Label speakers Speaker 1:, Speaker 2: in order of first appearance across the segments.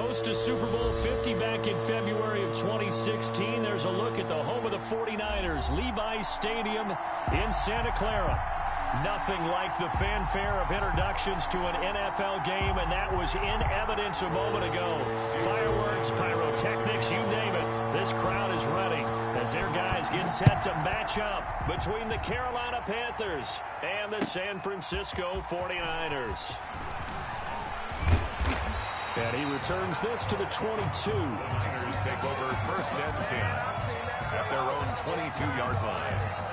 Speaker 1: host to Super Bowl 50 back in February of 2016. There's a look at the home of the 49ers, Levi's Stadium in Santa Clara. Nothing like the fanfare of introductions to an NFL game, and that was in evidence a moment ago. Fireworks, pyrotechnics, you name it. This crowd is ready as their guys get set to match up between the Carolina Panthers and the San Francisco 49ers. And he returns this to the 22.
Speaker 2: The Niners take over first and 10 at their own 22-yard line.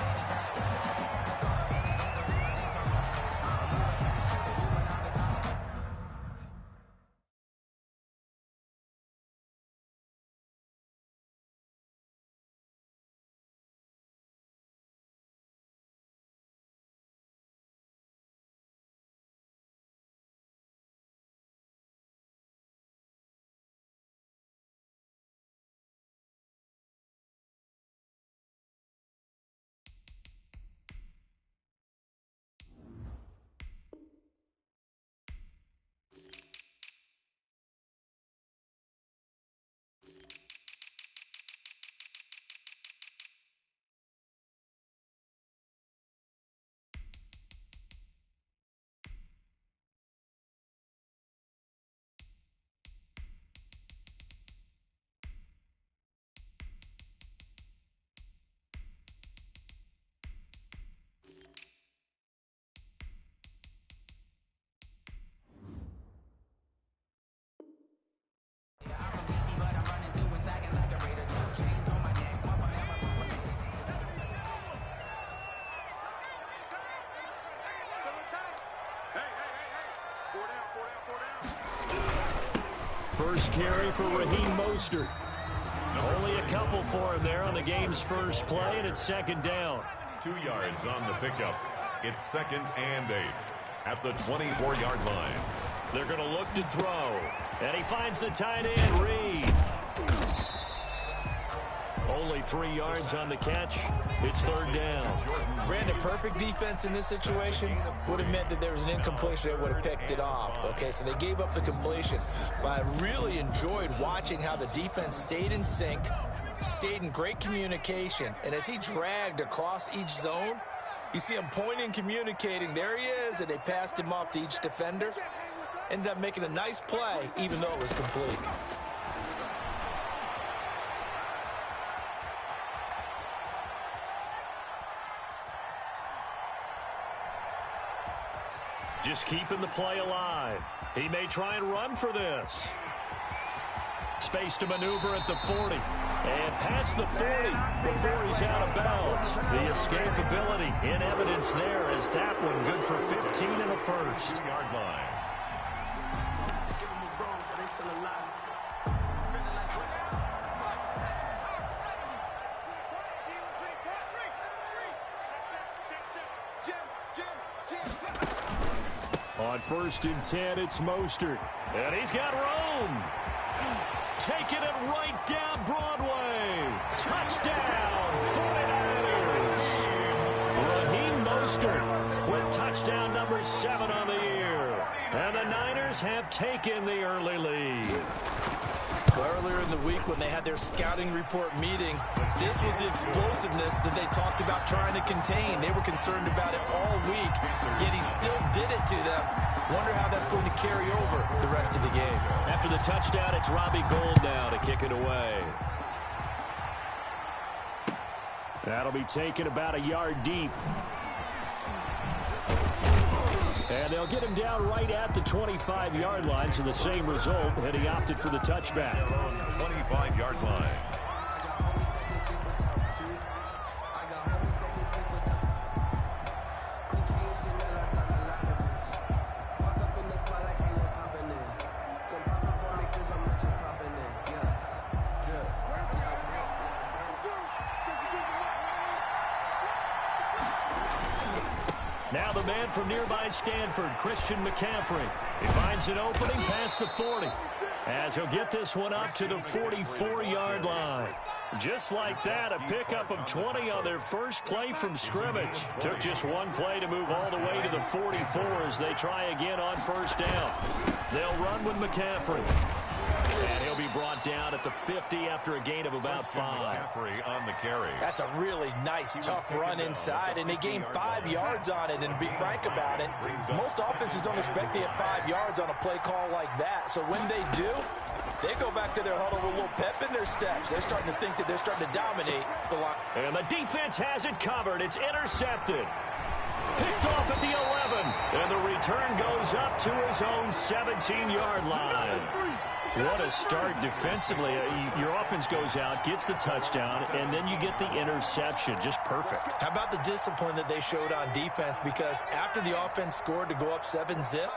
Speaker 1: First carry for Raheem Mostert. Only a couple for him there on the game's first play, and it's second down.
Speaker 2: 2 yards on the pickup. It's second and 8 at the 24-yard line.
Speaker 1: They're going to look to throw, and he finds the tight end, Reed. Only 3 yards on the catch. It's third down.
Speaker 3: Brandon, perfect defense in this situation would have meant that there was an incompletion that would have picked it off. Okay, so they gave up the completion. But I really enjoyed watching how the defense stayed in sync, stayed in great communication, and as he dragged across each zone, you see him pointing, communicating. There he is, and they passed him off to each defender. Ended up making a nice play, even though it was complete.
Speaker 1: Just keeping the play alive. He may try and run for this. Space to maneuver at the 40. And past the 40 before he's out of bounds. The escapability in evidence there as that one good for 15 in the first.
Speaker 2: 2-yard line.
Speaker 1: On first and 10, it's Mostert. And he's got room. Taking it right down Broadway. Touchdown, 49ers. Raheem Mostert with touchdown number 7 on the year. And the Niners have taken the early lead.
Speaker 3: Earlier in the week when they had their scouting report meeting, this was the explosiveness that they talked about trying to contain. They were concerned about it all week, yet he still did it to them. Wonder how that's going to carry over the rest of the game.
Speaker 1: After the touchdown, it's Robbie Gould now to kick it away. That'll be taken about a yard deep. And they'll get him down right at the 25-yard line, so the same result, and he opted for the touchback.
Speaker 2: 25-yard line.
Speaker 1: Now the man from nearby Stanford, Christian McCaffrey. He finds an opening past the 40 as he'll get this one up to the 44-yard line. Just like that, a pickup of 20 on their first play from scrimmage. Took just one play to move all the way to the 44 as they try again on first down. They'll run with McCaffrey. brought down at the 50 after a gain of about 5.
Speaker 2: On the carry.
Speaker 3: That's a really nice, tough run inside, and they gained 5 yards on it. And to be frank about it, most offenses don't expect to get 5 yards on a play call like that. So when they do, they go back to their huddle with a little pep in their steps. They're starting to think that they're starting to dominate the line.
Speaker 1: And the defense has it covered. It's intercepted. Picked off at the 11. And the return goes up to his own 17-yard line. What a start defensively. Your offense goes out, gets the touchdown, and then you get the interception. Just perfect.
Speaker 3: How about the discipline that they showed on defense? Because after the offense scored to go up 7-zip,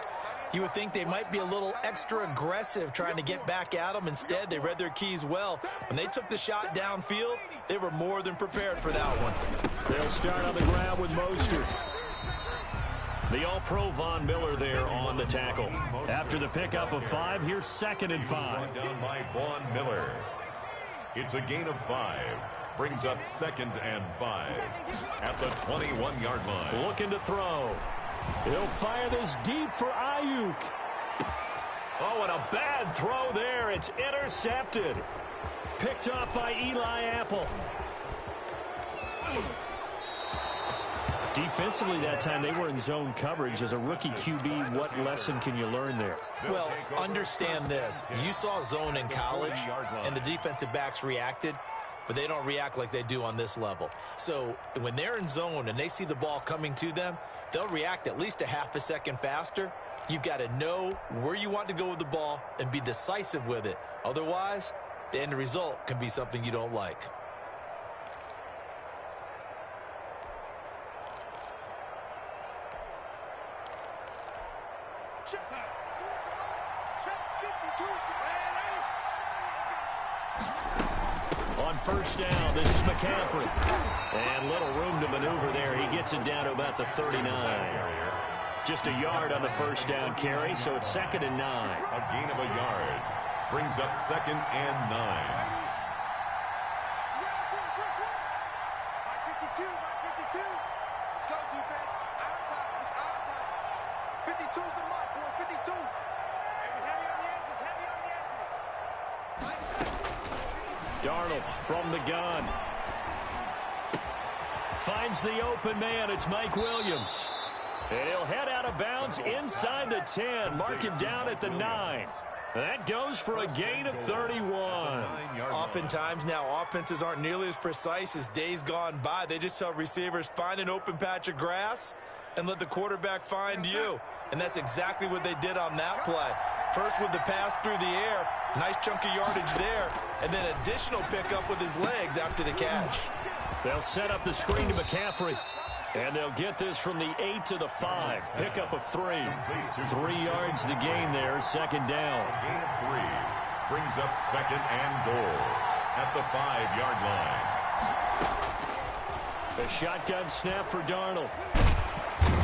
Speaker 3: you would think they might be a little extra aggressive trying to get back at them. Instead, they read their keys well. When they took the shot downfield, they were more than prepared for that one.
Speaker 1: They'll start on the ground with Mostert. The All-Pro Von Miller there on the tackle. After the pickup of 5, here's 2nd and 5.
Speaker 2: Down by Von Miller. It's a gain of 5. Brings up 2nd and 5 at the 21-yard line.
Speaker 1: Looking to throw. He'll fire this deep for Ayuk. Oh, and a bad throw there. It's intercepted. Picked up by Eli Apple. Defensively that time, they were in zone coverage. As a rookie QB, what lesson can you learn there?
Speaker 3: Well, understand this. You saw zone in college, and the defensive backs reacted, but they don't react like they do on this level. So when they're in zone and they see the ball coming to them, they'll react at least a half a second faster. You've got to know where you want to go with the ball and be decisive with it. Otherwise, the end result can be something you don't like.
Speaker 1: On first down, this is McCaffrey. And little room to maneuver there. He gets it down to about the 39. Just a yard on the first down carry, so it's 2nd and 9.
Speaker 2: A gain of a yard. Brings up 2nd and 9.
Speaker 4: Let's go, defense. Out of time. It's out of time. 52's the mark, boys. 52. Heavy on the edges. Heavy on the edges.
Speaker 1: Darnold from the gun. Finds the open man. It's Mike Williams. And he'll head out of bounds inside the 10. Mark him down at the 9. That goes for a gain of 31.
Speaker 3: Oftentimes now, offenses aren't nearly as precise as days gone by. They just tell receivers, find an open patch of grass and let the quarterback find you. And that's exactly what they did on that play. First with the pass through the air, nice chunk of yardage there, and then additional pickup with his legs after the catch.
Speaker 1: They'll set up the screen to McCaffrey. And they'll get this from the 8 to the 5. Pickup of 3. 3 yards the gain there, 2nd down.
Speaker 2: Gain of 3. Brings up 2nd and goal at the 5-yard line.
Speaker 1: The shotgun snap for Darnold.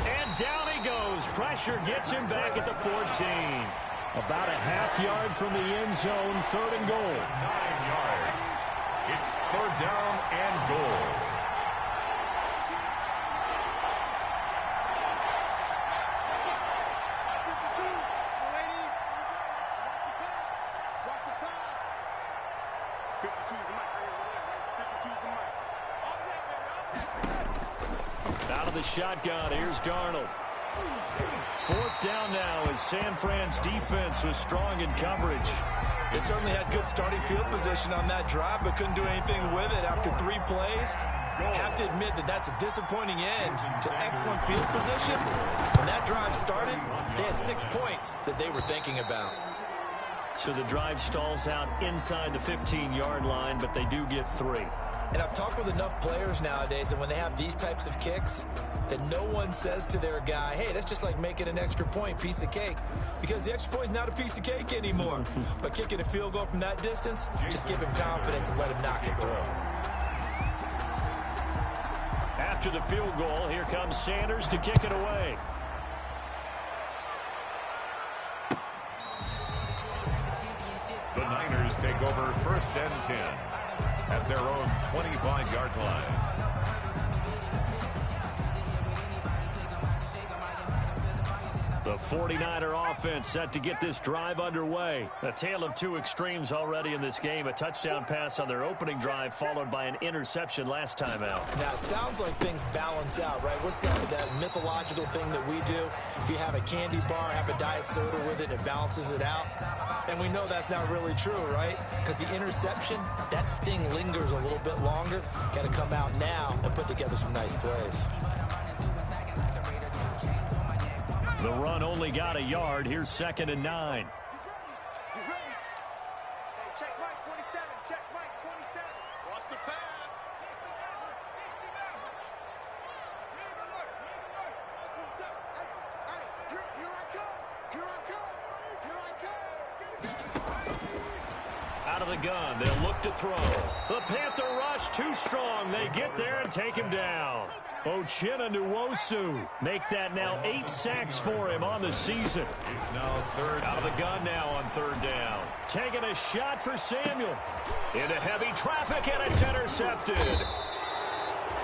Speaker 1: And down he goes. Pressure gets him back at the 14. About a half yard from the end zone, 3rd and goal.
Speaker 2: 9 yards. It's 3rd down and goal.
Speaker 1: Out of the shotgun, here's Darnold. 4th down now as San Fran's defense was strong in coverage.
Speaker 3: They certainly had good starting field position on that drive, but couldn't do anything with it after 3 plays. Have to admit that that's a disappointing end to excellent field position. When that drive started, they had 6 points that they were thinking about.
Speaker 1: So the drive stalls out inside the 15-yard line, but they do get 3.
Speaker 3: And I've talked with enough players nowadays, and when they have these types of kicks, that no one says to their guy, hey, that's just like making an extra point, piece of cake. Because the extra point is not a piece of cake anymore. But kicking a field goal from that distance, just give him confidence and let him knock it through.
Speaker 1: After the field goal, here comes Sanders to kick it away.
Speaker 2: The Niners take over 1st and 10 at their own 25-yard line.
Speaker 1: The 49er offense set to get this drive underway. A tale of two extremes already in this game. A touchdown pass on their opening drive followed by an interception last time out.
Speaker 3: Now, it sounds like things balance out, right? What's that mythological thing that we do? If you have a candy bar, have a diet soda with it, it balances it out. And we know that's not really true, right? Because the interception, that sting lingers a little bit longer. Got to come out now and put together some nice plays.
Speaker 1: The run only got a yard. Here's 2nd and 9.
Speaker 4: Hey, check right 27. Check right 27. Watch the pass. Hey, here I come. Here I come. Here I come.
Speaker 1: Out of the gun, they'll look to throw. The Panther rush too strong. They get there and take him down. Uchenna Nwosu make that now 8 sacks for him on the season.
Speaker 2: It's now third.
Speaker 1: Out of the gun now on 3rd down. Taking a shot for Samuel. Into heavy traffic, and it's intercepted.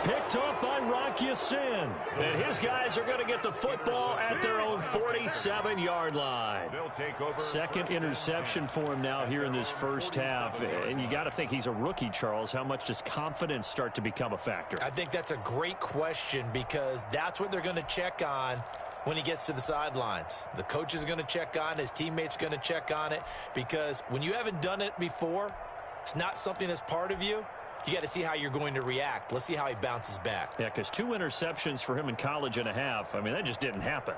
Speaker 1: Picked up by Rock Ya-Sin. And his guys are going to get the football at their own 47-yard line.
Speaker 2: They'll take over.
Speaker 1: 2nd interception for him now here in this first half. And you got to think he's a rookie, Charles. How much does confidence start to become a factor?
Speaker 3: I think that's a great question because that's what they're going to check on when he gets to the sidelines. The coach is going to check on it. His teammates are going to check on it because when you haven't done it before, it's not something that's part of you. You got to see how you're going to react. Let's see how he bounces back.
Speaker 1: Yeah, because 2 interceptions for him in college and a half. I mean, that just didn't happen.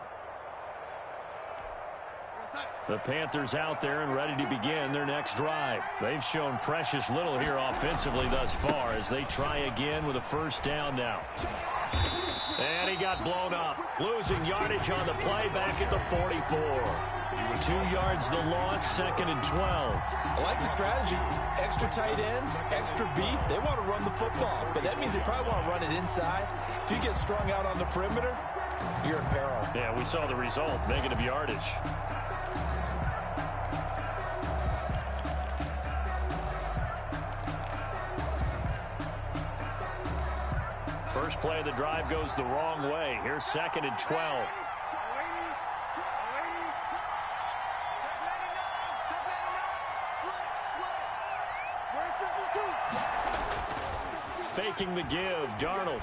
Speaker 1: The Panthers out there and ready to begin their next drive. They've shown precious little here offensively thus far as they try again with a 1st down now. And he got blown up. Losing yardage on the play back at the 44. 2 yards the loss, 2nd and 12.
Speaker 3: I like the strategy. Extra tight ends, extra beef. They want to run the football, but that means they probably want to run it inside. If you get strung out on the perimeter, you're in peril.
Speaker 1: Yeah, we saw the result, negative yardage. First play of the drive goes the wrong way. Here's 2nd and 12. Faking the give, Darnold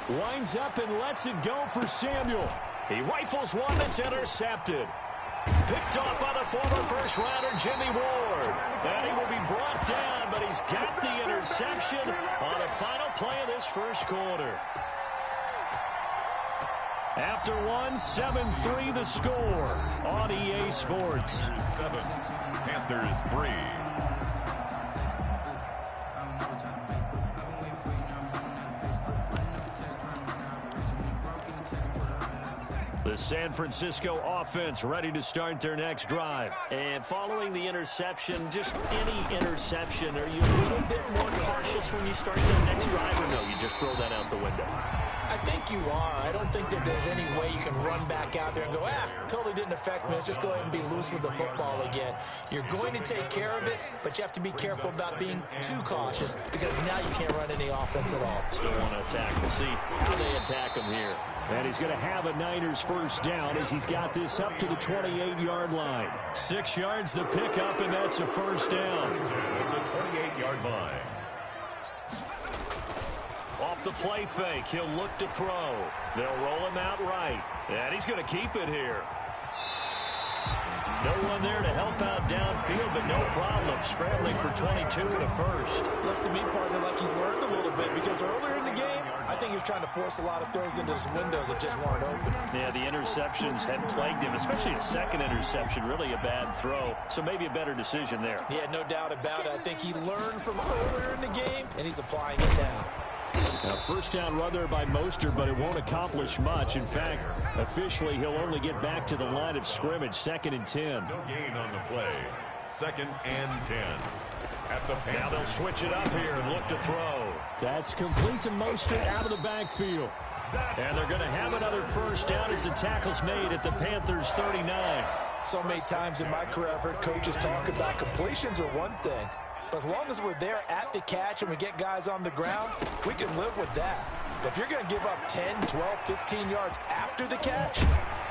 Speaker 1: winds up and lets it go for Samuel. He rifles one that's intercepted. Picked off by the former first-rounder Jimmy Ward. And he will be brought down, but he's got the interception on the final play of this first quarter. After one, 7-3 the score on EA Sports.
Speaker 2: 7, Panthers 3.
Speaker 1: The San Francisco offense ready to start their next drive. And following the interception, just any interception, are you a little bit more cautious when you start the next drive, or no, you just throw that out the window?
Speaker 3: I think you are. I don't think that there's any way you can run back out there and go, totally didn't affect me. Let's just go ahead and be loose with the football again. You're going to take care of it, but you have to be careful about being too cautious because now you can't run any offense at all.
Speaker 1: Still want to attack. We'll see how they attack him here. And he's going to have a Niners first down as he's got this up to the 28-yard line. 6 yards the pickup, and that's a first down.
Speaker 2: The 28-yard line.
Speaker 1: Off the play fake, he'll look to throw. They'll roll him out right. And he's going to keep it here. No one there to help out downfield, but no problem. Scrambling for 22 and a first.
Speaker 3: Looks to me, partner, like he's learned a little bit because earlier in the game, I think he was trying to force a lot of throws into some windows that just weren't open.
Speaker 1: Yeah, the interceptions had plagued him, especially a second interception, really a bad throw. So maybe a better decision there.
Speaker 3: Yeah, no doubt about it. I think he learned from earlier in the game, and he's applying it now.
Speaker 1: Now, first down run there by Mostert, but it won't accomplish much. In fact, officially, he'll only get back to the line of scrimmage, 2nd and 10.
Speaker 2: No gain on the play. 2nd and 10. At the
Speaker 1: now they'll switch it up here and look to throw. That's complete to Mostert out of the backfield. And they're going to have another first down as the tackle's made at the Panthers' 39.
Speaker 3: So many times in my career, I've heard coaches talk about completions are one thing. But as long as we're there at the catch and we get guys on the ground, we can live with that. But if you're going to give up 10, 12, 15 yards after the catch,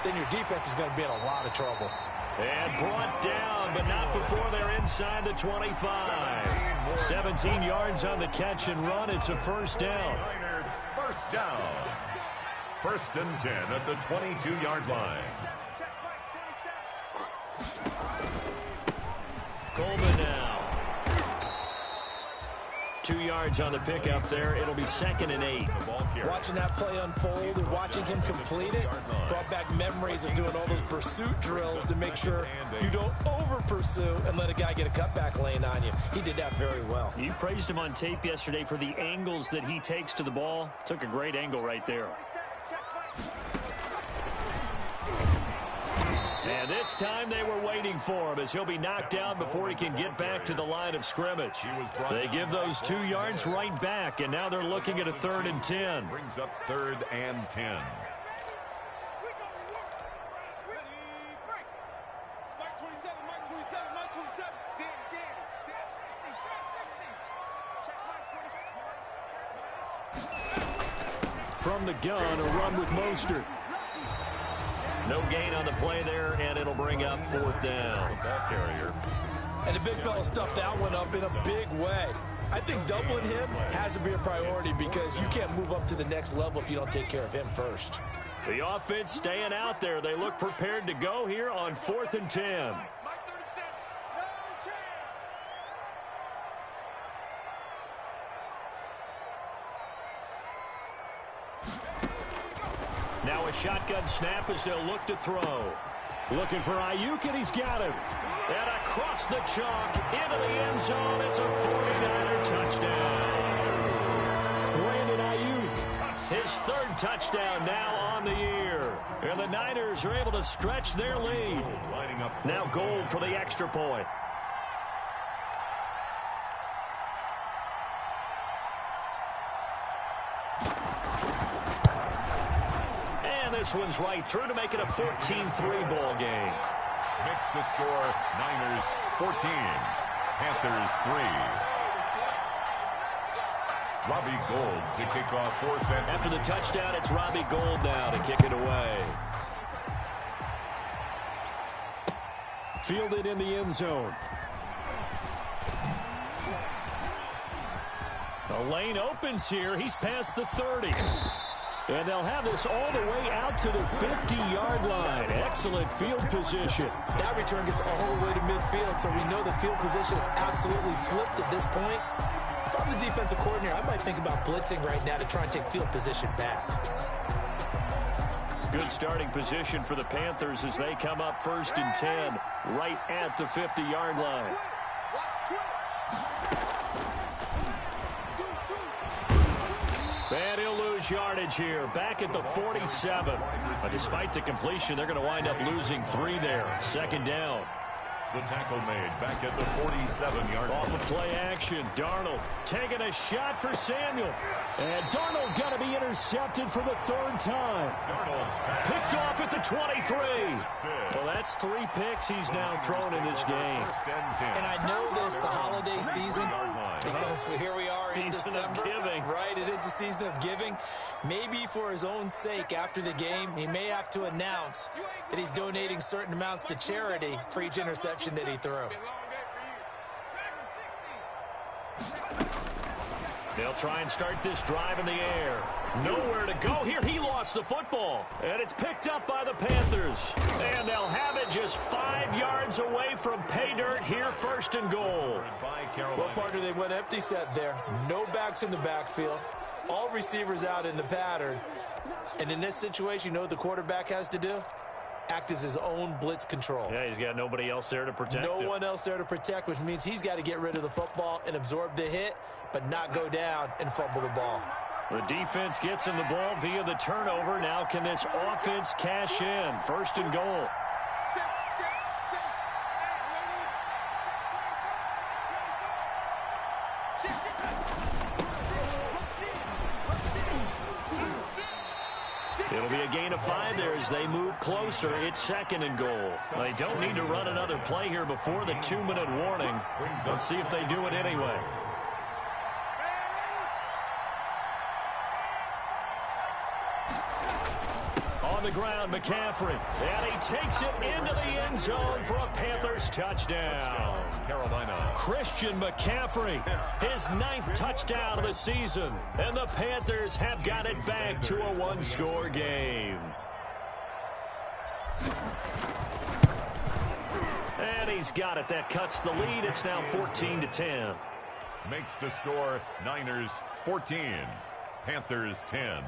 Speaker 3: then your defense is going to be in a lot of trouble.
Speaker 1: And brought down, but not before they're inside the 25. 17 yards on the catch and run. It's a first down.
Speaker 2: First down. First and 10 at the 22-yard line.
Speaker 1: Coleman now. 2 yards on the pickup there. It'll be second and 8.
Speaker 3: Watching that play unfold and watching him complete it brought back memories of doing all those pursuit drills to make sure you don't over-pursue and let a guy get a cutback lane on you. He did that very well.
Speaker 1: You praised him on tape yesterday for the angles that he takes to the ball. Took a great angle right there. And this time they were waiting for him as he'll be knocked down before he can get back to the line of scrimmage. They give those 2 yards right back, and now they're looking at a 3rd and 10.
Speaker 2: Brings up 3rd and 10.
Speaker 1: From the gun, a run with Mostert. No gain on the play there, and it'll bring up 4th down.
Speaker 2: Ball carrier.
Speaker 3: And the big fella stuffed that one up in a big way. I think doubling him has to be a priority because you can't move up to the next level if you don't take care of him first.
Speaker 1: The offense staying out there. They look prepared to go here on 4th and 10. Now a shotgun snap as they'll look to throw. Looking for Ayuk, and he's got him. And across the chalk, into the end zone. It's a 49er touchdown. Brandon Ayuk, his 3rd touchdown now on the year. And the Niners are able to stretch their lead. Now Gold for the extra point. This one's right through to make it a 14-3 ball game.
Speaker 2: Makes the score Niners 14, Panthers 3. Robbie Gould to kick off for San Francisco.
Speaker 1: After the touchdown, it's Robbie Gould now to kick it away. Fielded in the end zone. The lane opens here. He's past the 30. And they'll have this all the way out to the 50-yard line. Excellent field position.
Speaker 3: That return gets all the way to midfield, so we know the field position is absolutely flipped at this point. If I'm the defensive coordinator, I might think about blitzing right now to try and take field position back.
Speaker 1: Good starting position for the Panthers as they come up 1st and 10, right at the 50-yard line. And he'll lose yardage here, back at the 47. But despite the completion, they're going to wind up losing 3 there. 2nd down.
Speaker 2: The tackle made back at the 47-yard line.
Speaker 1: Off of play action, Darnold taking a shot for Samuel. And Darnold got to be intercepted for the 3rd time. Picked off at the 23. Well, that's 3 picks he's now thrown in this game.
Speaker 3: And I know this, the holiday season, because here we are in December.
Speaker 1: Season of giving.
Speaker 3: Right, it is the season of giving. Maybe for his own sake after the game, he may have to announce that he's donating certain amounts to charity for each interception that he threw.
Speaker 1: They'll try and start this drive in the air. Nowhere to go here. He lost the football. And it's picked up by the Panthers. And they'll have it just 5 yards away from pay dirt here, 1st and goal.
Speaker 3: Well, partner, they went empty set there. No backs in the backfield. All receivers out in the pattern. And in this situation, you know what the quarterback has to do? Act as his own blitz control.
Speaker 1: Yeah, he's got nobody else there to protect him.
Speaker 3: No one else there to protect, which means he's got to get rid of the football and absorb the hit, but not go down and fumble the ball.
Speaker 1: The defense gets him the ball via the turnover. Now can this offense cash in? 1st and goal. It'll be a gain of 5 there as they move closer. It's 2nd and goal. They don't need to run another play here before the 2-minute warning. Let's see if they do it anyway. On the ground, McCaffrey. And he takes it into the end zone for a Panthers touchdown.
Speaker 2: Carolina.
Speaker 1: Christian McCaffrey, his 9th touchdown of the season. And the Panthers have got it back to a one-score game. And he's got it. That cuts the lead. It's now 14-10.
Speaker 2: Makes the score Niners 14, Panthers 10.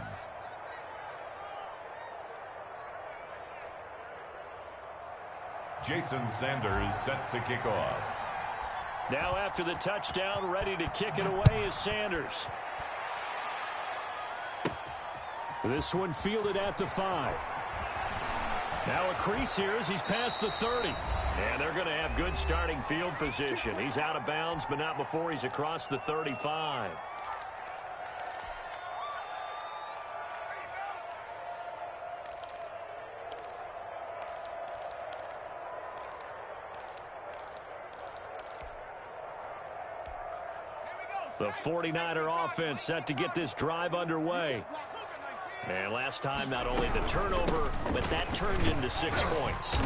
Speaker 2: Jason Sanders set to kick off.
Speaker 1: Now after the touchdown, ready to kick it away is Sanders. This one fielded at the 5. Now a crease here as he's past the 30. And they're going to have good starting field position. He's out of bounds, but not before he's across the 35. The 49er offense set to get this drive underway. And last time, not only the turnover, but that turned into 6 points.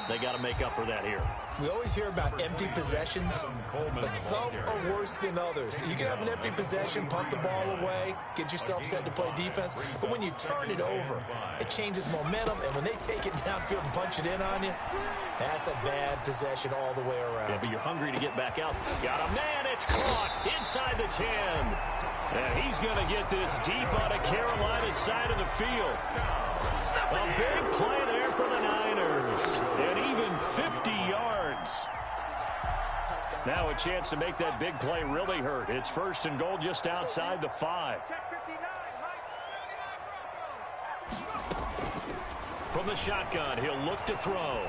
Speaker 1: They got to make up for that here.
Speaker 3: We always hear about empty possessions, but some are worse than others. You can have an empty possession, punt the ball away, get yourself set to play defense, but when you turn it over, it changes momentum, and when they take it downfield and punch it in on you, that's a bad possession all the way around.
Speaker 1: Yeah, but you're hungry to get back out. Got a man, it's caught inside the 10. And he's going to get this deep on a Carolina's side of the field. A big play there for the Niners. And even 50 yards. Now a chance to make that big play really hurt. It's 1st and goal just outside the 5. From the shotgun, he'll look to throw.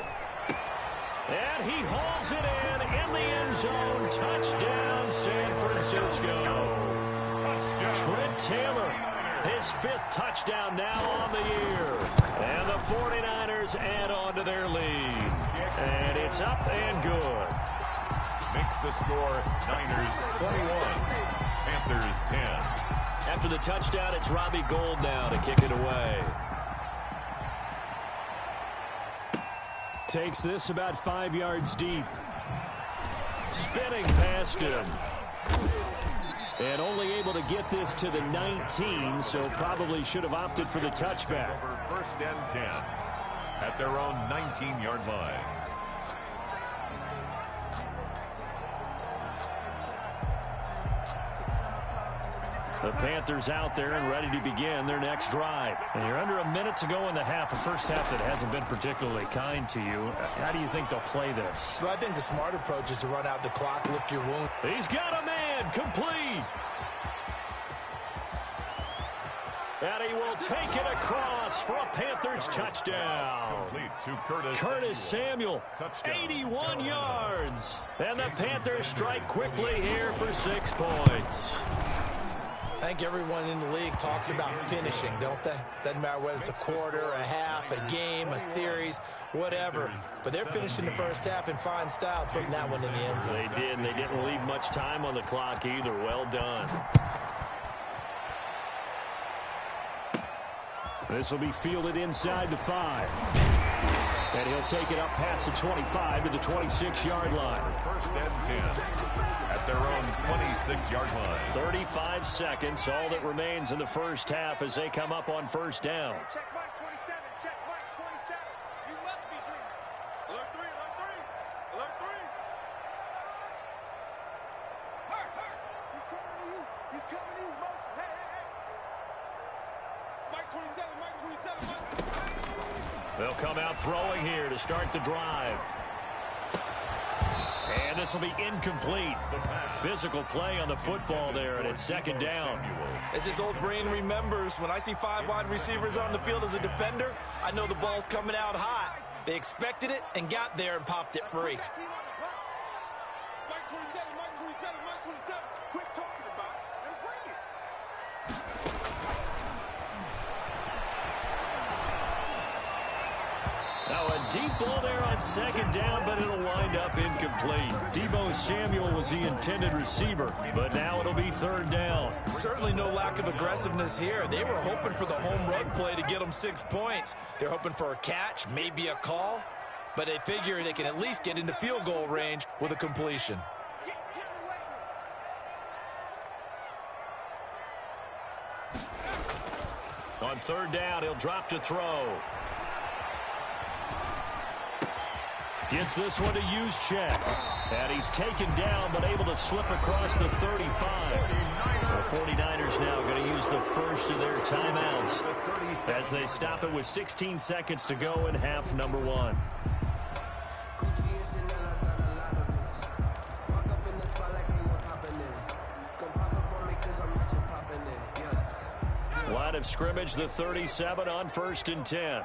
Speaker 1: And he hauls it in the end zone. Touchdown, San Francisco. Trent Taylor, his 5th touchdown now on the year. And the 49ers add on to their lead. And it's up and good.
Speaker 2: Makes the score Niners 21, Panthers 10.
Speaker 1: After the touchdown, it's Robbie Gould now to kick it away. Takes this about 5 yards deep. Spinning past him. And only able to get this to the 19, so probably should have opted for the touchback.
Speaker 2: Over 1st and 10 at their own 19-yard line.
Speaker 1: The Panthers out there and ready to begin their next drive. And you're under a minute to go in the half, a first half that hasn't been particularly kind to you. How do you think they'll play this?
Speaker 3: Well, I think the smart approach is to run out the clock, lick your wound.
Speaker 1: He's got a man, complete. And he will take it across for a Panthers touchdown.
Speaker 2: Complete to
Speaker 1: Curtis Samuel,
Speaker 2: Touchdown.
Speaker 1: 81 yards. And the Panthers strike quickly here for 6 points.
Speaker 3: I think everyone in the league talks about finishing, don't they? Doesn't matter whether it's a quarter, a half, a game, a series, whatever. But they're finishing the first half in fine style, putting that one in the end zone.
Speaker 1: They did, and they didn't leave much time on the clock either. Well done. This will be fielded inside the 5. And he'll take it up past the 25 to the 26-yard line.
Speaker 2: 1st and 10 at their own 26-yard line.
Speaker 1: 35 seconds, all that remains in the first half as they come up on 1st down.
Speaker 4: Check Mike 27. Check Mike 27. You must be dreaming. Alert 3. Alert 3. Alert 3. Hurt. He's coming to you. He's coming to you. Motion. Hey. Mike 27. Mike 27. Mike 27.
Speaker 1: They'll come out throwing here to start the drive. And this will be incomplete. Physical play on the football there, and it's 2nd down.
Speaker 3: As his old brain remembers, when I see 5 wide receivers on the field as a defender, I know the ball's coming out hot. They expected it and got there and popped it free.
Speaker 4: Mike 27. Mike 27. Mike 27. Quit talking about it and bring it.
Speaker 1: Now a deep ball there on second down, but it'll wind up incomplete. Deebo Samuel was the intended receiver, but now it'll be third down.
Speaker 3: Certainly no lack of aggressiveness here. They were hoping for the home run play to get them 6 points. They're hoping for a catch, maybe a call, but they figure they can at least get into field goal range with a completion.
Speaker 1: On third down, he'll drop to throw. Gets this one to use check. And he's taken down, but able to slip across the 35. The 49ers now going to use the first of their timeouts as they stop it with 16 seconds to go in half number one. Line of scrimmage, the 37 on 1st and 10.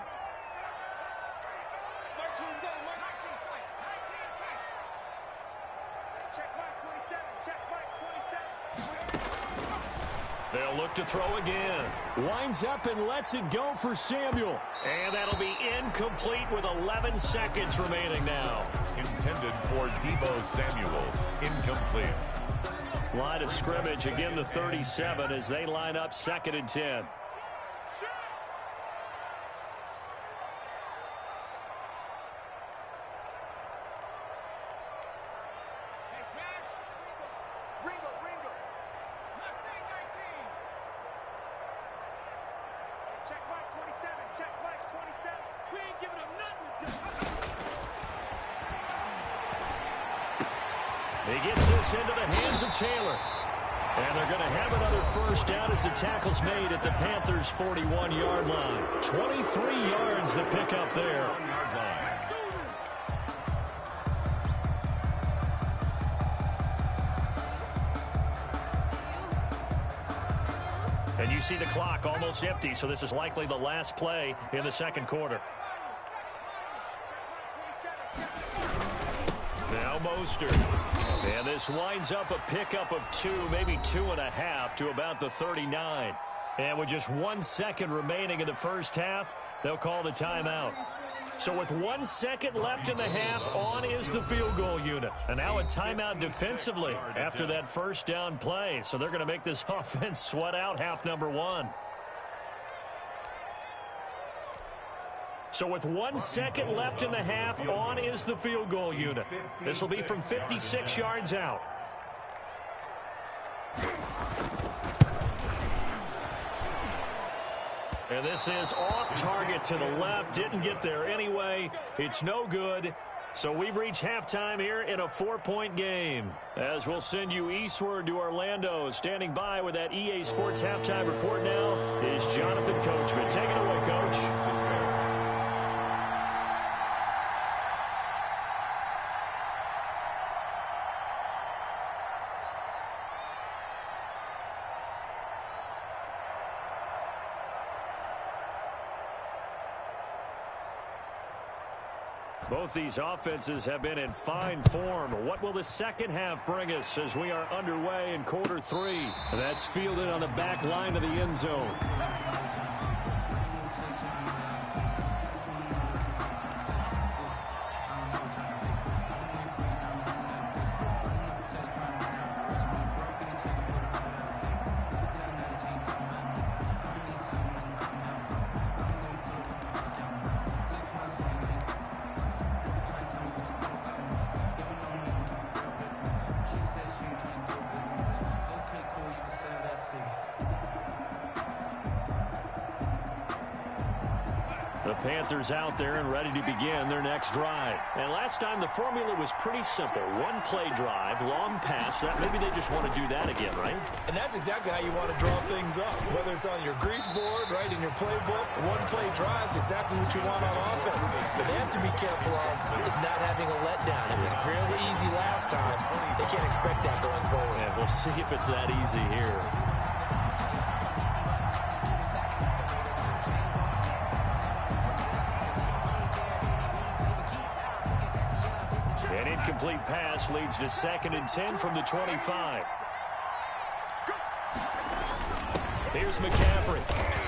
Speaker 1: They'll look to throw again. Winds up and lets it go for Samuel. And that'll be incomplete with 11 seconds remaining now.
Speaker 2: Intended for Deebo Samuel. Incomplete.
Speaker 1: Line of scrimmage, again the 37 as they line up 2nd and 10. He gets this into the hands of Taylor. And they're going to have another first down as the tackle's made at the Panthers' 41-yard line. 23 yards the pickup there. And you see the clock almost empty, so this is likely the last play in the second quarter. Now Mostert. And this winds up a pickup of 2, maybe 2.5 to about the 39. And with just 1 second remaining in the first half, they'll call the timeout. So with 1 second left in the half, on is the field goal unit. And now a timeout defensively after that first down play. So they're going to make this offense sweat out half number one. So with 1 second left in the half, on is the field goal unit. This will be from 56 yards out. And this is off target to the left. Didn't get there anyway. It's no good. So we've reached halftime here in a 4-point game. As we'll send you eastward to Orlando. Standing by with that EA Sports halftime report now is Jonathan Coachman. Take it away, Coach. Both these offenses have been in fine form. What will the second half bring us as we are underway in quarter 3? That's fielded on the back line of the end zone. The Panthers out there and ready to begin their next drive. And last time the formula was pretty simple. One play drive, long pass. Maybe they just want to do that again, right?
Speaker 3: And that's exactly how you want to draw things up. Whether it's on your grease board, right, in your playbook, one play drive is exactly what you want on offense. But they have to be careful of is not having a letdown. It was real easy last time. They can't expect that going forward.
Speaker 1: And we'll see if it's that easy here. An incomplete pass leads to 2nd and 10 from the 25. Here's McCaffrey.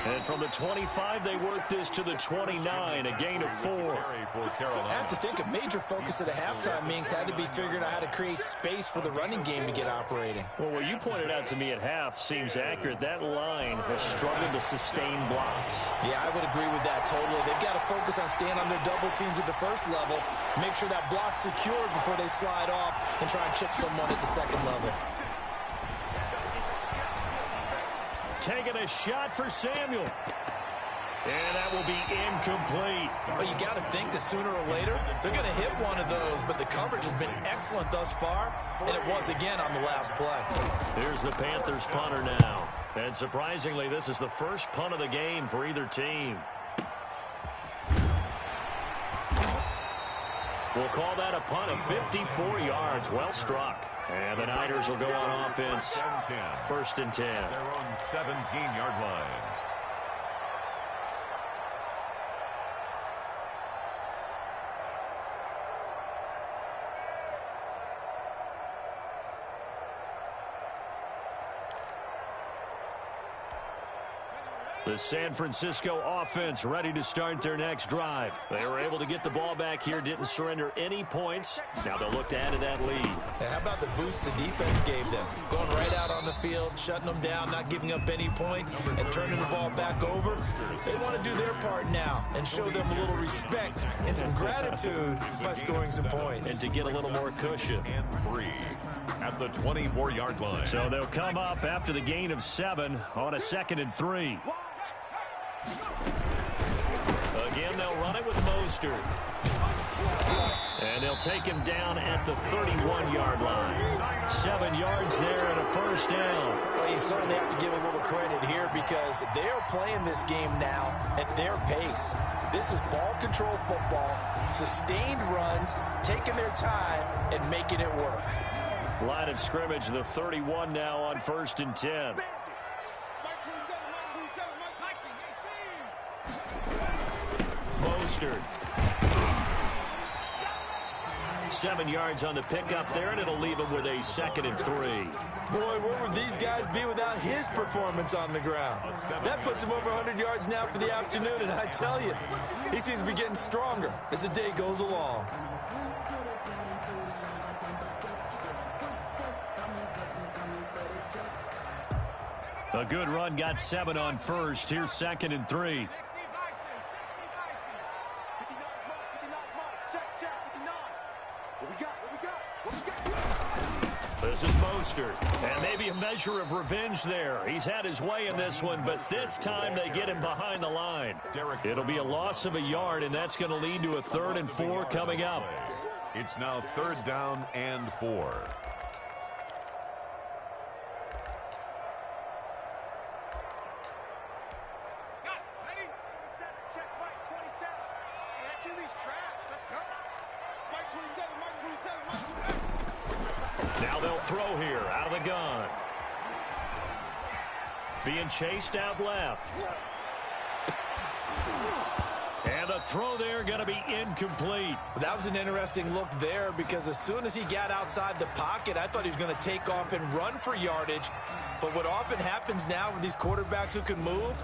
Speaker 1: And from the 25, they work this to the 29, a gain of 4.
Speaker 3: I have to think a major focus at the halftime means had to be figuring out how to create space for the running game to get operating.
Speaker 1: Well, what you pointed out to me at half seems accurate. That line has struggled to sustain blocks.
Speaker 3: Yeah, I would agree with that totally. They've got to focus on staying on their double teams at the first level, make sure that block's secured before they slide off and try and chip someone at the second level.
Speaker 1: Taking a shot for Samuel. And that will be incomplete.
Speaker 3: Well, you got to think that sooner or later, they're going to hit one of those, but the coverage has been excellent thus far, and it was again on the last play.
Speaker 1: Here's the Panthers punter now. And surprisingly, this is the first punt of the game for either team. We'll call that a punt of 54 yards. Well struck. And the Niners will go on offense. First and 10.
Speaker 2: Their own 17-yard line.
Speaker 1: The San Francisco offense ready to start their next drive. They were able to get the ball back here, didn't surrender any points. Now they'll look to add to that lead.
Speaker 3: How about the boost the defense gave them? Going right out on the field, shutting them down, not giving up any points, and turning the ball back over. They want to do their part now and show them a little respect and some gratitude by scoring some points.
Speaker 1: And to get a little more cushion.
Speaker 2: And 3 at the 24-yard line.
Speaker 1: So they'll come up after the gain of 7 on a 2nd and 3. Again, they'll run it with Mostert. And they'll take him down at the 31-yard line. 7 yards there and a first down.
Speaker 3: Well, you certainly have to give a little credit here because they are playing this game now at their pace. This is ball control football, sustained runs, taking their time, and making it work.
Speaker 1: Line of scrimmage, the 31 now on 1st and 10. Mostert. 7 yards on the pickup there, and it'll leave him with a 2nd and 3.
Speaker 3: Boy, where would these guys be without his performance on the ground? That puts him over 100 yards now for the afternoon, and I tell you, he seems to be getting stronger as the day goes along.
Speaker 1: A good run, got 7 on 1st. Here's 2nd and 3. This is Mostert, and maybe a measure of revenge there. He's had his way in this one, but this time they get him behind the line. It'll be a loss of a yard, and that's going to lead to a 3rd and 4 coming up.
Speaker 2: It's now 3rd down and 4.
Speaker 1: Now they'll throw here out of the gun. Being chased out left. And the throw there going to be incomplete.
Speaker 3: That was an interesting look there because as soon as he got outside the pocket, I thought he was going to take off and run for yardage. But what often happens now with these quarterbacks who can move,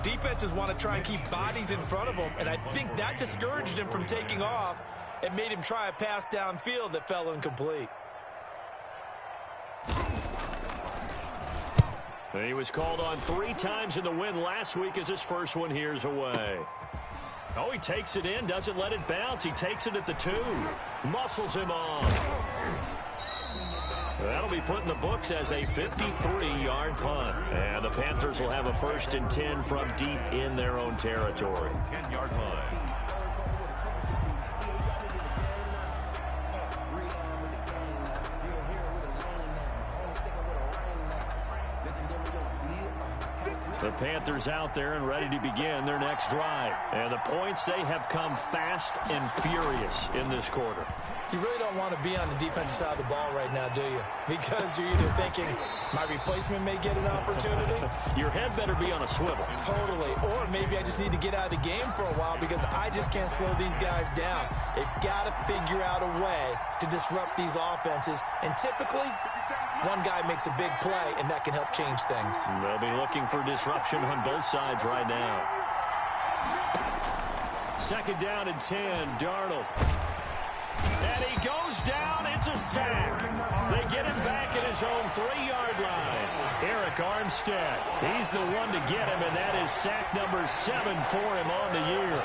Speaker 3: defenses want to try and keep bodies in front of them. And I think that discouraged him from taking off and made him try a pass downfield that fell incomplete.
Speaker 1: And he was called on 3 times in the win last week as his first one here's away. Oh, he takes it in, doesn't let it bounce. He takes it at the 2. Muscles him on. That'll be put in the books as a 53-yard punt. And the Panthers will have a 1st and 10 from deep in their own territory.
Speaker 2: 10-yard line.
Speaker 1: The Panthers out there and ready to begin their next drive. And the points, they have come fast and furious in this quarter.
Speaker 3: You really don't want to be on the defensive side of the ball right now, do you? Because you're either thinking, my replacement may get an opportunity.
Speaker 1: Your head better be on a swivel.
Speaker 3: Totally. Or maybe I just need to get out of the game for a while because I just can't slow these guys down. They've got to figure out a way to disrupt these offenses. And typically, one guy makes a big play, and that can help change things.
Speaker 1: They'll be looking for disruption on both sides right now. Second down and 10, Darnold. And he goes down. It's a sack. They get him back at his own 3-yard line. Eric Armstead, he's the one to get him, and that is sack number 7 for him on the year.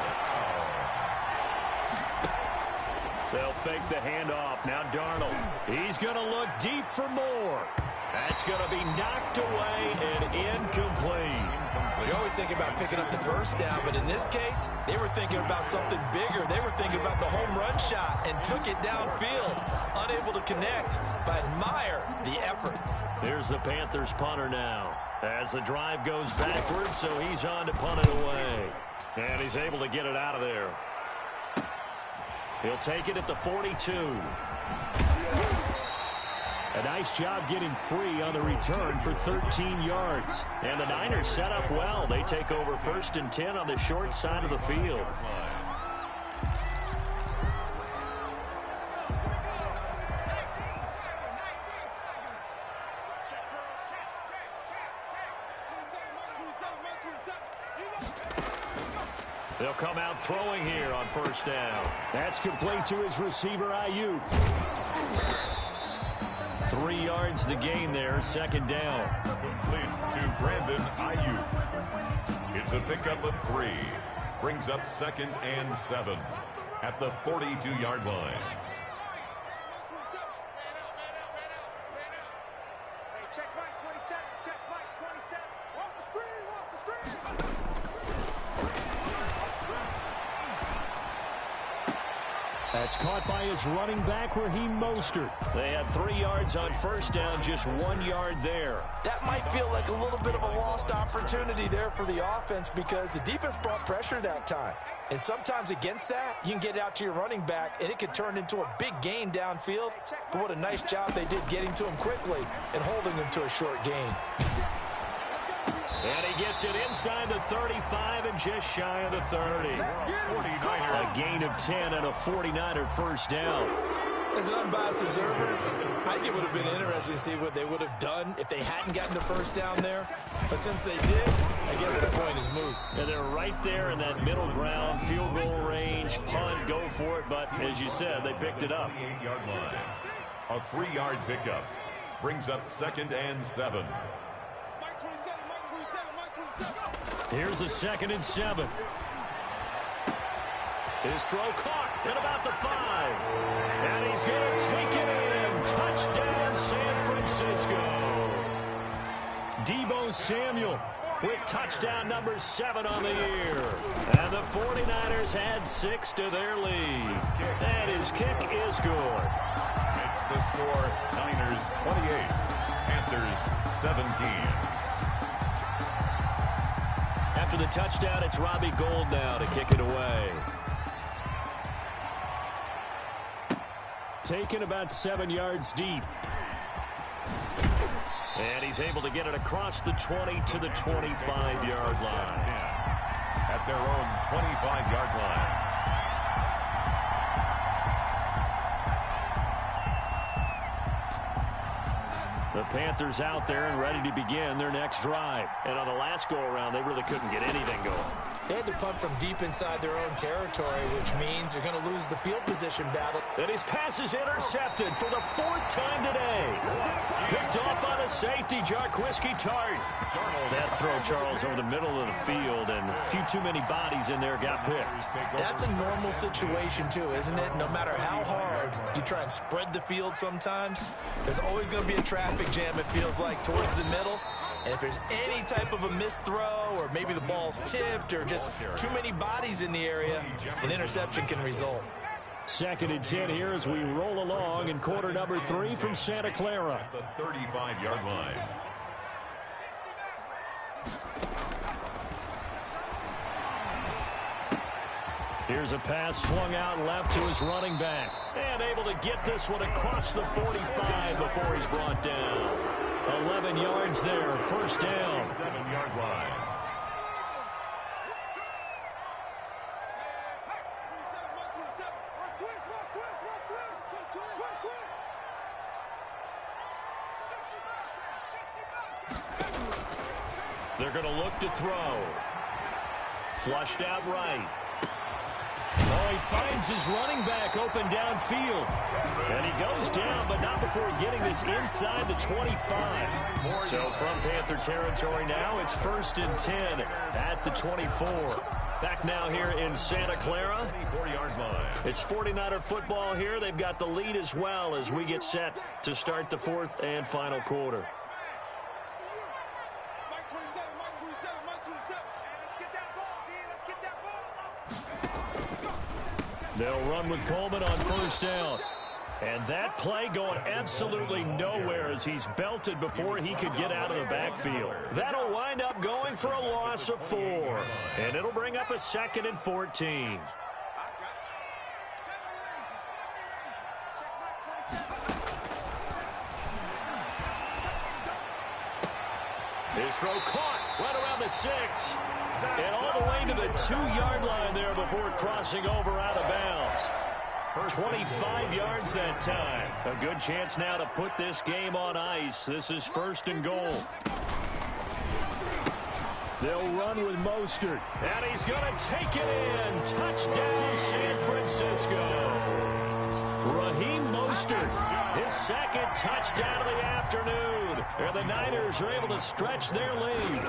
Speaker 1: They'll fake the handoff. Now Darnold. He's going to look deep for more. That's going to be knocked away and incomplete.
Speaker 3: You always think about picking up the first down, but in this case, they were thinking about something bigger. They were thinking about the home run shot and took it downfield. Unable to connect, but admire the effort.
Speaker 1: Here's the Panthers punter now. As the drive goes backwards, so he's on to punt it away. And he's able to get it out of there. He'll take it at the 42. A nice job getting free on the return for 13 yards. And the Niners set up well. They take over 1st and 10 on the short side of the field. They'll come out throwing here on 1st down. That's complete to his receiver, Ayuk. 3 yards the gain there, 2nd down.
Speaker 2: Complete to Brandon Ayuk. It's a pickup of 3. Brings up 2nd and 7 at the 42-yard line.
Speaker 4: Hey, check Mike 27. Check Mike 27. Lost the screen. Lost the screen.
Speaker 1: That's caught by his running back, Raheem Mostert. They had 3 yards on 1st down, just 1 yard there.
Speaker 3: That might feel like a little bit of a lost opportunity there for the offense because the defense brought pressure that time. And sometimes against that, you can get it out to your running back, and it could turn into a big gain downfield. But what a nice job they did getting to him quickly and holding him to a short gain.
Speaker 1: And he gets it inside the 35 and just shy of the 30. A gain of 10 and a 49er 1st down.
Speaker 3: As an unbiased observer, I think it would have been interesting to see what they would have done if they hadn't gotten the 1st down there. But since they did, I guess the point is moot.
Speaker 1: And they're right there in that middle ground, field goal range, punt, go for it. But as you said, they picked it up.
Speaker 2: 48-yard line. A 3-yard pickup. Brings up 2nd and 7.
Speaker 1: Here's a 2nd and 7. His throw caught at about the 5. And he's going to take it in. Touchdown, San Francisco. Deebo Samuel with touchdown number 7 on the year. And the 49ers add 6 to their lead. And his kick is good.
Speaker 2: It's the score, Niners 28, Panthers 17.
Speaker 1: After the touchdown, it's Robbie Gould now to kick it away. Taken about 7 yards deep. And he's able to get it across the 20 to the 25-yard line.
Speaker 2: At their own 25-yard line.
Speaker 1: The Panthers out there and ready to begin their next drive. And on the last go-around, they really couldn't get anything going.
Speaker 3: They had to punt from deep inside their own territory, which means they're going to lose the field position battle.
Speaker 1: And his pass is intercepted for the 4th time today. Picked off by the safety, Jarquiski Tart. That throw, Charles, over the middle of the field, and a few too many bodies in there got picked.
Speaker 3: That's a normal situation, too, isn't it? No matter how hard you try and spread the field sometimes, there's always going to be a traffic jam, it feels like, towards the middle. And if there's any type of a missed throw or maybe the ball's tipped or just too many bodies in the area, an interception can result.
Speaker 1: 2nd and 10 here as we roll along in quarter number 3 from Santa Clara.
Speaker 2: The 35-yard line.
Speaker 1: Here's a pass swung out left to his running back. And able to get this one across the 45 before he's brought down. 11 yards there, 1st down.
Speaker 2: 7-yard line.
Speaker 1: They're going to look to throw. Flushed out right. Oh, he finds his running back open downfield. And he goes down, but not before getting this inside the 25. So from Panther territory now, it's 1st and 10 at the 24. Back now here in Santa Clara. It's 49er football here. They've got the lead as well as we get set to start the 4th and final quarter. They'll run with Coleman on 1st down. And that play going absolutely nowhere as he's belted before he could get out of the backfield. That'll wind up going for a loss of 4. And it'll bring up a 2nd and 14. His throw caught right around the 6. And all the way to the 2-yard line there before crossing over out of bounds. 25 yards that time. A good chance now to put this game on ice. This is 1st and goal. They'll run with Mostert. And he's going to take it in. Touchdown, San Francisco. Raheem Mostert, his 2nd touchdown of the afternoon. And the Niners are able to stretch their lead.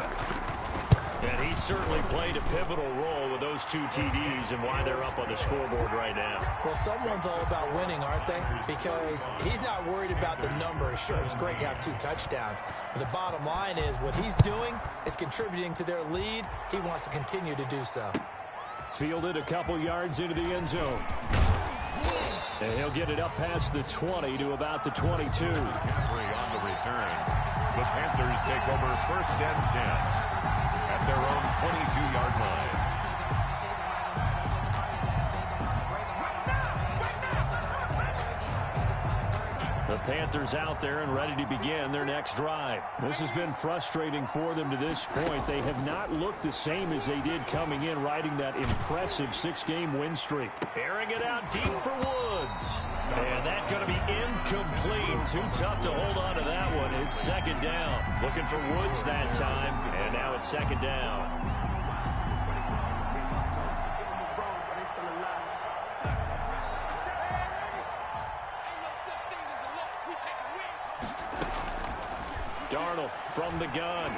Speaker 1: And he certainly played a pivotal role with those 2 TDs and why they're up on the scoreboard right now.
Speaker 3: Well, someone's all about winning, aren't they? Because he's not worried about the number. Sure, it's great to have 2 touchdowns. But the bottom line is what he's doing is contributing to their lead. He wants to continue to do so.
Speaker 1: Fielded a couple yards into the end zone. And he'll get it up past the 20 to about the 22.
Speaker 2: On the return. The Panthers take over 1st and 10. At their own 22-yard line.
Speaker 1: The Panthers out there and ready to begin their next drive. This has been frustrating for them to this point. They have not looked the same as they did coming in, riding that impressive 6-game win streak. Airing it out deep for Woods. And that's going to be incomplete. Too tough to hold on to that one. It's 2nd down. Looking for Woods that time. And now it's 2nd down. Darnold from the gun.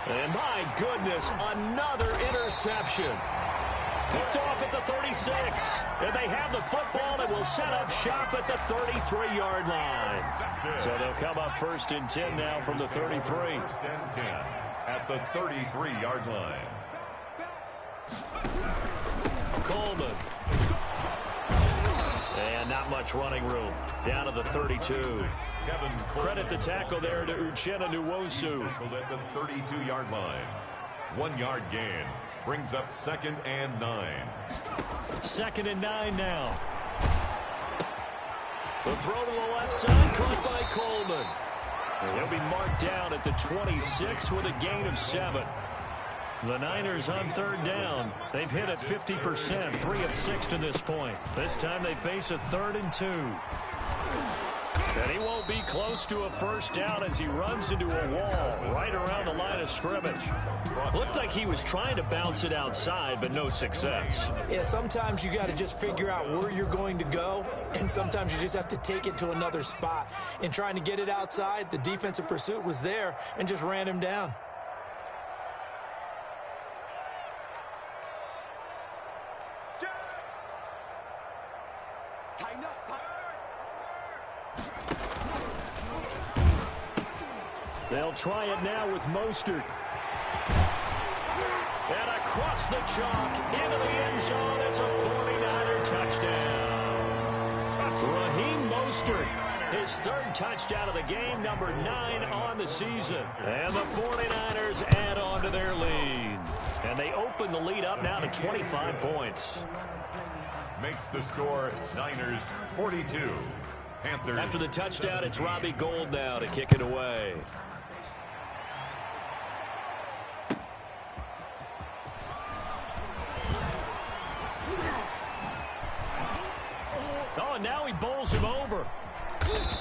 Speaker 1: And my goodness, another interception. Picked off at the 36. And they have the football and will set up shop at the 33-yard line. So they'll come up 1st and 10 now from the 33.
Speaker 2: 1st and 10 at the 33-yard line. Coleman.
Speaker 1: And not much running room. Down to the 32. Credit the tackle there to Uchenna Nwosu.
Speaker 2: At the 32-yard line. 1-yard gain. Brings up 2nd and 9.
Speaker 1: 2nd and 9 now. The throw to the left side, caught by Coleman. And he'll be marked down at the 26 with a gain of 7. The Niners on 3rd down. They've hit at 50%, 3 of 6 to this point. This time they face a 3rd and 2. And he won't be close to a 1st down as he runs into a wall right around the line of scrimmage. Looked like he was trying to bounce it outside, but no success.
Speaker 3: Yeah, sometimes you got to just figure out where you're going to go, and sometimes you just have to take it to another spot. In trying to get it outside, the defensive pursuit was there and just ran him down.
Speaker 1: They'll try it now with Mostert. And across the chalk into the end zone. It's a 49er touchdown. Raheem Mostert, his 3rd touchdown of the game, number 9 on the season. And the 49ers add on to their lead. And they open the lead up now to 25 points.
Speaker 2: Makes the score Niners 42. Panthers.
Speaker 1: After the touchdown, it's Robbie Gould now to kick it away. Oh, and now he bowls him over.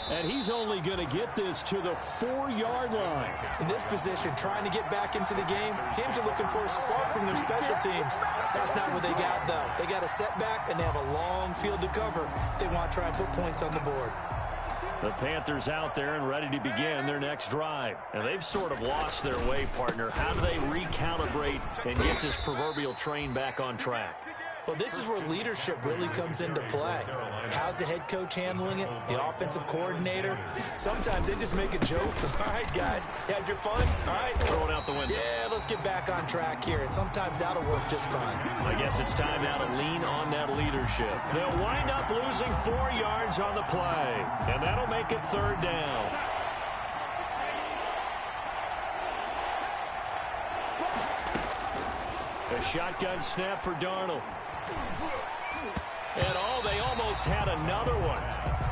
Speaker 1: And he's only going to get this to the 4-yard line.
Speaker 3: In this position, trying to get back into the game, teams are looking for a spark from their special teams. That's not what they got, though. They got a setback, and they have a long field to cover if they want to try and put points on the board.
Speaker 1: The Panthers out there and ready to begin their next drive. And they've sort of lost their way, partner. How do they recalibrate and get this proverbial train back on track?
Speaker 3: Well, this is where leadership really comes into play. How's the head coach handling it? The offensive coordinator? Sometimes they just make a joke. All right, guys, you had your fun? All right.
Speaker 1: Throw it out the window.
Speaker 3: Yeah, let's get back on track here. And sometimes that'll work just fine.
Speaker 1: I guess it's time now to lean on that leadership. They'll wind up losing 4 yards on the play. And that'll make it 3rd down. A shotgun snap for Darnold. And they almost had another one.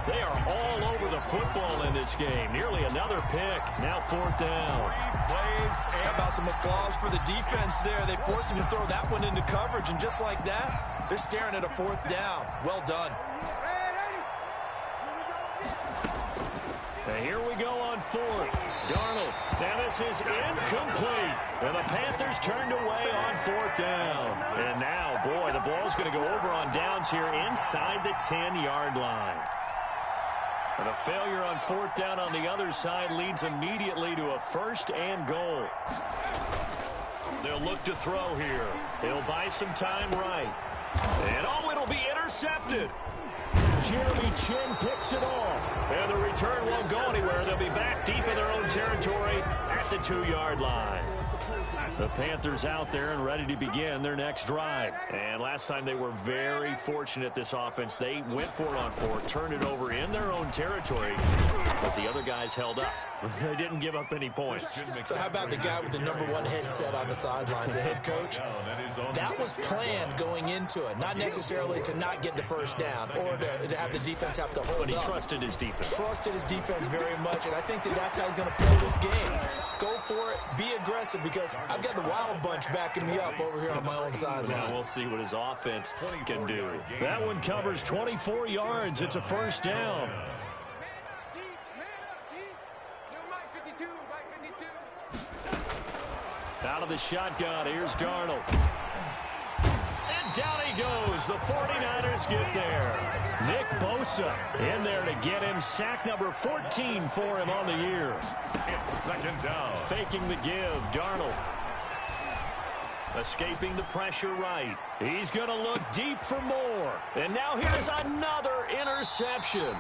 Speaker 1: They are all over the football in this game. Nearly another pick. Now 4th down.
Speaker 3: How about some applause for the defense there? They forced him to throw that one into coverage, and just like that, they're staring at a 4th down. Well done.
Speaker 1: And here we go on 4th. Darnold. Now this is incomplete. And the Panthers turned away on 4th down. And now, boy, the ball's going to go over on downs here inside the 10-yard line. And a failure on 4th down on the other side leads immediately to a 1st and goal. They'll look to throw here. He'll buy some time right. And it'll be intercepted. Jeremy Chin picks it off. And the return won't go anywhere. They'll be back deep in their own territory at the 2-yard line. The Panthers out there and ready to begin their next drive. And last time they were very fortunate, this offense. They went for it on 4, turned it over in their own territory, but the other guys held up. They didn't give up any points.
Speaker 3: So how about the guy with the #1 headset on the sidelines, the head coach? That was planned going into it, not necessarily to not get the 1st down or to have the defense have to hold up.
Speaker 1: But he trusted his defense.
Speaker 3: Trusted his defense very much, and I think that's how he's going to play this game. Go for it, be aggressive, because I've got the Wild Bunch backing me up over here on my own sideline.
Speaker 1: Now we'll see what his offense can do. That one covers 24 yards. It's a 1st down. Out of the shotgun, here's Darnold. And down he goes. The 49ers get there. Nick Bosa in there to get him. Sack number 14 for him on the year.
Speaker 2: It's 2nd down.
Speaker 1: Faking the give, Darnold. Escaping the pressure right. He's going to look deep for more. And now here's another interception.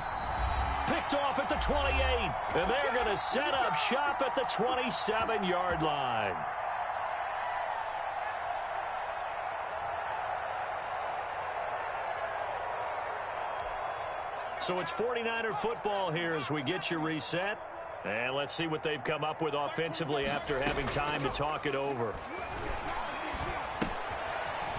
Speaker 1: Picked off at the 28. And they're going to set up shop at the 27-yard line. So it's 49er football here as we get you reset. And let's see what they've come up with offensively after having time to talk it over.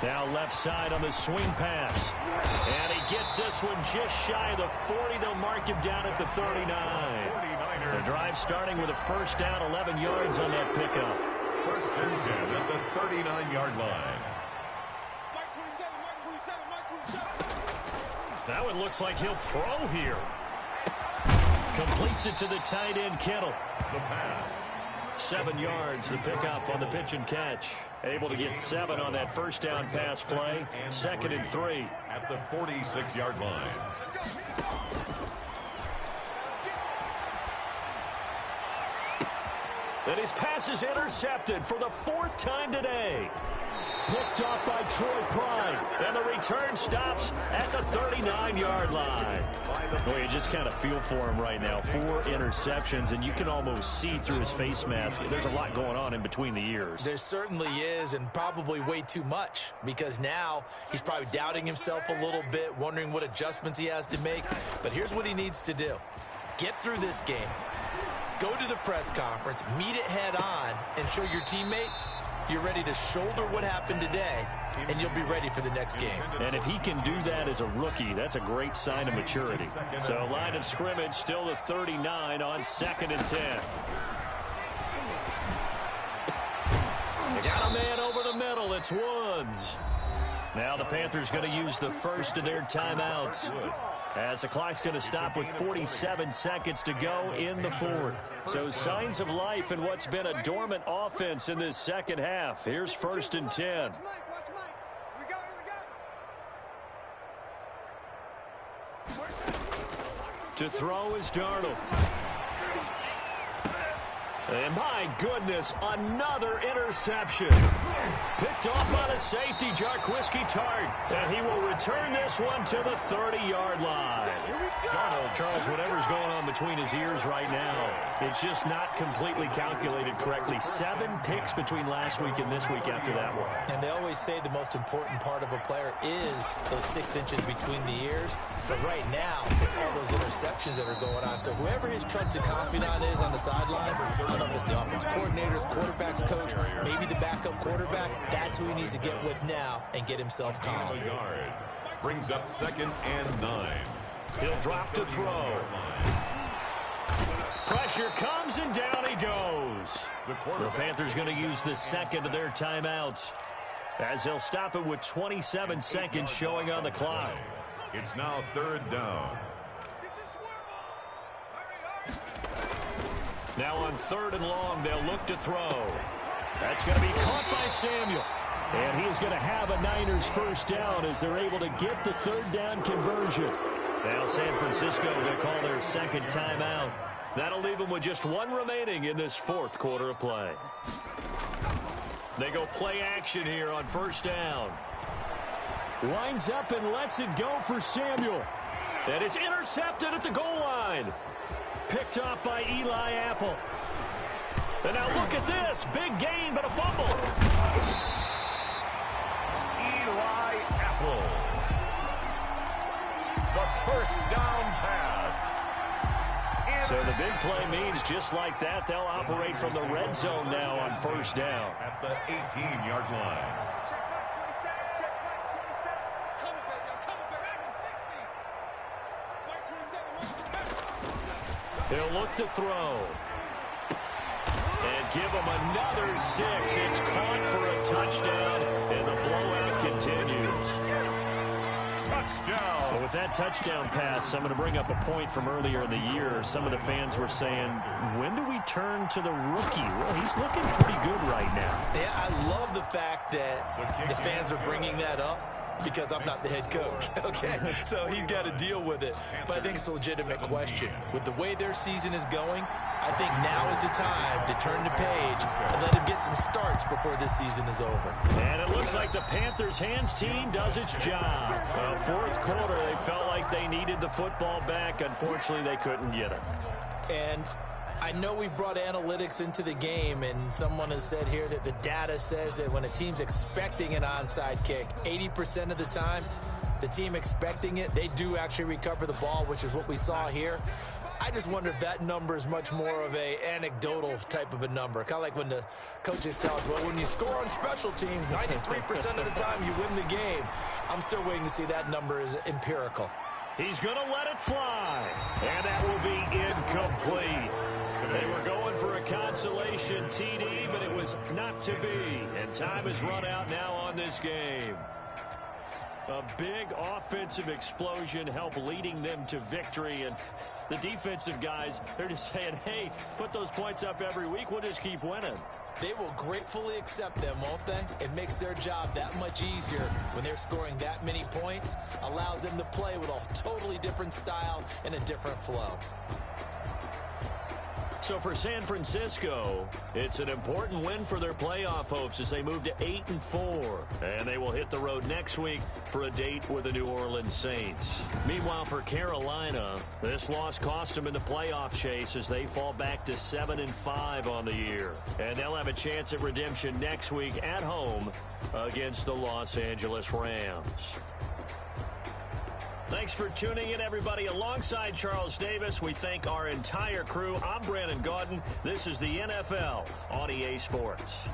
Speaker 1: Now left side on the swing pass. And he gets this one just shy of the 40. They'll mark him down at the 39. The drive starting with a 1st down, 11 yards on that pickup.
Speaker 2: 1st and 10 at the 39-yard line.
Speaker 1: That one looks like he'll throw here. Completes it to the tight end, Kittle.
Speaker 2: The pass.
Speaker 1: 7 yards, the pickup on the pitch and catch. Able to get 7 on that 1st down pass play. 2nd and 3.
Speaker 2: At the 46-yard line.
Speaker 1: And his pass is intercepted for the 4th time today. Picked off by Troy Pride. And the return stops at the 39-yard line. Boy, you just kind of feel for him right now. 4 interceptions, and you can almost see through his face mask. There's a lot going on in between the ears.
Speaker 3: There certainly is, and probably way too much, because now he's probably doubting himself a little bit, wondering what adjustments he has to make. But here's what he needs to do. Get through this game. Go to the press conference, meet it head on, and show your teammates you're ready to shoulder what happened today, and you'll be ready for the next game.
Speaker 1: And if he can do that as a rookie, that's a great sign of maturity. So line of scrimmage, still the 39 on 2nd and 10. They got a man over the middle. It's Woods. Now the Panthers going to use the first of their timeouts as the clock's going to stop with 47 seconds to go in the fourth. So signs of life in what's been a dormant offense in this second half. Here's 1st and 10. To throw is Darnold. And my goodness, another interception. Picked off by the safety, Jarquiski Tart. And he will return this one to the 30-yard line. Darnold, Charles, whatever's going on between his ears right now, it's just not completely calculated correctly. 7 picks between last week and this week after that one.
Speaker 3: And they always say the most important part of a player is those 6 inches between the ears. But right now, it's all those interceptions that are going on. So whoever his trusted confidant is on the sidelines, I don't know if it's the offense coordinator, the quarterback's coach, maybe the backup quarterback, that's who he needs to get with now and get himself calm.
Speaker 2: Brings up 2nd and 9.
Speaker 1: He'll drop to throw. Pressure comes and down he goes. The Panthers going to use the second of their timeouts as they'll stop it with 27 seconds showing on the clock.
Speaker 2: It's now 3rd down.
Speaker 1: Now on 3rd and long, they'll look to throw. That's going to be caught by Samuel. And he is going to have a Niners first down as they're able to get the 3rd down conversion. Now San Francisco going to call their second timeout. That'll leave them with just 1 remaining in this 4th quarter of play. They go play action here on 1st down. Lines up and lets it go for Samuel. And it's intercepted at the goal line. Picked off by Eli Apple. And now look at this. Big gain, but a fumble.
Speaker 2: Eli Apple. The first down pass.
Speaker 1: So the big play means just like that, they'll operate from the red zone now on 1st down.
Speaker 2: At the 18-yard line.
Speaker 1: He'll look to throw. And give him another 6. It's caught for a touchdown, and the blowout continues.
Speaker 2: Touchdown.
Speaker 1: Well, with that touchdown pass, I'm going to bring up a point from earlier in the year. Some of the fans were saying, when do we turn to the rookie? Well, he's looking pretty good right now.
Speaker 3: Yeah, I love the fact that the fans are bringing that up, because I'm not the head coach, okay? So he's got to deal with it. But I think it's a legitimate question. With the way their season is going, I think now is the time to turn the page and let him get some starts before this season is over.
Speaker 1: And it looks like the Panthers' hands team does its job. 4th quarter, they felt like they needed the football back. Unfortunately, they couldn't get it.
Speaker 3: And I know we brought analytics into the game, and someone has said here that the data says that when a team's expecting an onside kick, 80% of the time, the team expecting it, they do actually recover the ball, which is what we saw here. I just wonder if that number is much more of a anecdotal type of a number. Kind of like when the coaches tell us, well, when you score on special teams, 93% of the time you win the game. I'm still waiting to see that number is empirical.
Speaker 1: He's going to let it fly, and that will be incomplete. They were going for a consolation TD, but it was not to be. And time has run out now on this game. A big offensive explosion helped leading them to victory. And the defensive guys, they're just saying, hey, put those points up every week. We'll just keep winning.
Speaker 3: They will gratefully accept them, won't they? It makes their job that much easier when they're scoring that many points. Allows them to play with a totally different style and a different flow.
Speaker 1: So for San Francisco, it's an important win for their playoff hopes as they move to 8-4. And they will hit the road next week for a date with the New Orleans Saints. Meanwhile, for Carolina, this loss cost them in the playoff chase as they fall back to 7-5 on the year. And they'll have a chance at redemption next week at home against the Los Angeles Rams. Thanks for tuning in, everybody. Alongside Charles Davis, we thank our entire crew. I'm Brandon Gaudin. This is the NFL on EA Sports.